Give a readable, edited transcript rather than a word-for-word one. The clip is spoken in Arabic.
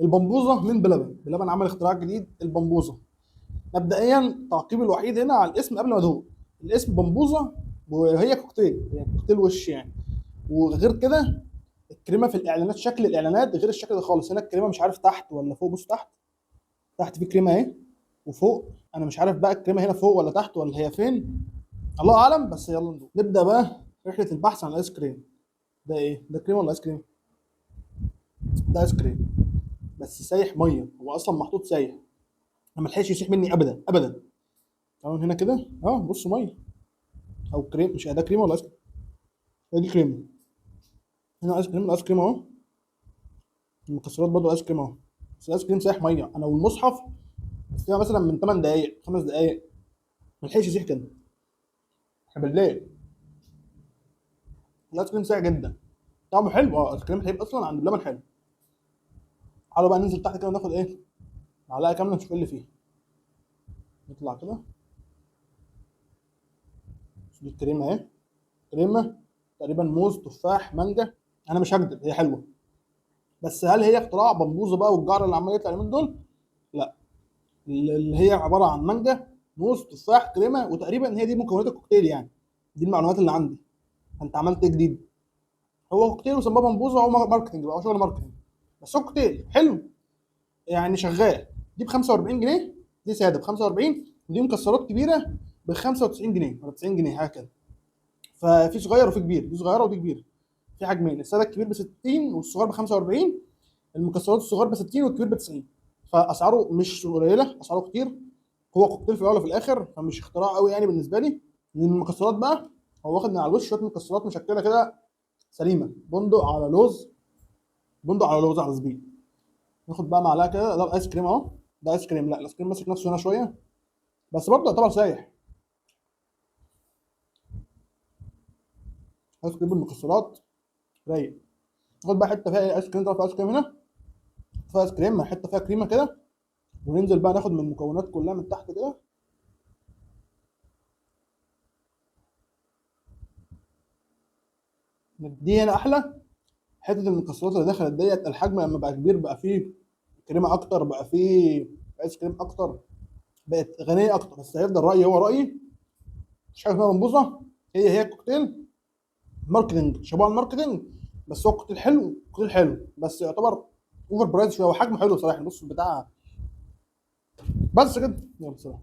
البمبوزه من بلبن. بلبن عمل اختراع جديد، البمبوزه. مبدئيا التعقيب الوحيد هنا على الاسم قبل ما ادوق. الاسم بمبوزه وهي كوكتيل، هي كوكتيل وش يعني. وغير كده الكريمه في الاعلانات، شكل الاعلانات غير الشكل ده خالص. هنا الكريمه مش عارف تحت ولا فوق. بص تحت، تحت في كريمه اهي، وفوق انا مش عارف بقى الكريمه هنا فوق ولا تحت ولا هي فين، الله اعلم. بس يلا ندوق. نبدا بقى رحله البحث عن الايس كريم. ده ايه ده، كريم ولا ايس كريم؟ ده ايس كريم بس سايح ميه، هو اصلا محطوط سايح، ما لحقش يسيح مني ابدا ابدا. تمام هنا كده بص ميه او كريم. مش ده كريم ولا ايس كريم؟ دي كريم. هنا ايس كريم، الايس كريم اهو. المكسرات برضه ايس كريم اهو. بس الايس كريم سايح ميه. انا والمصحف فيها مثلا من 8 دقائق 5 دقائق، ما لحقش يسيح كده. احنا بالليل. الايس كريم ساقع جدا. طعمه حلو، الايس كريم حلو اصلا عند اللبن حلو. تعالوا بقى ننزل تحت كده وناخد ايه، معلقه كامله نشوف ايه اللي فيه. نطلع كده. دي الكريمه اهي. كريمه تقريبا موز تفاح مانجا. انا مش هكدب هي حلوه، بس هل هي اختراع بمبوزه بقى والجعر اللي عمال يطلع من دول؟ لا. اللي هي عباره عن مانجا موز تفاح كريمه، وتقريبا هي دي مكونات الكوكتيل يعني. دي المعلومات اللي عندي. انت عملت ايه جديد؟ هو كوكتيل وسماه بمبوزه، هو ماركتنج بقى، هو شغل ماركتنج. بس هو كوكتيل حلو يعني شغال. دي ب 45 جنيه، دي ساده ب 45، ودي مكسرات كبيره ب 95 جنيه ولا 90 جنيه حاجه كده. ففي صغير وفي كبير، دي صغيره ودي كبيره. في حجمين، الساده الكبير ب 60 والصغير ب 45. المكسرات الصغير ب 60 والكبير ب 90. فاسعاره مش قليله، اسعاره كتير. هو كوكتيل في الاول وفي الاخر، فمش اختراع قوي يعني بالنسبه لي. لان المكسرات بقى، هو واخد من على الوش شويه مكسرات مشكله كده سليمه، بندق على لوز، بندق على لوز على زبيب. ناخد بقى معلقه كده. ده الايس كريم اهو. ده ايس كريم، لا الايس كريم ماسك نفسه هنا شويه، بس برضه يعتبر سايح. ايس كريم بالمكسرات رايق. ناخد بقى حته فيها ايس كريم. طبعا في ايس كريم هنا، فيها ايس كريم مع حته فيها كريمه كده. وننزل بقى ناخد من المكونات كلها من تحت كده. دي هنا احلى حته. المكسرات اللي دخلت ديت، الحجم لما بقى كبير بقى فيه كريمه اكتر، بقى فيه ايس كريم اكتر، بقت غنيه اكتر. بس هيفضل رايي هو رايي، مش حاجه اسمها منبوذه. هي كوكتيل ماركتنج، شبه الماركتنج. بس هو كوكتيل حلو، كوكتيل حلو بس يعتبر اوفر برايس شويه. وحجمه حلو صراحه، بص بتاع. بس كده، يلا سلام.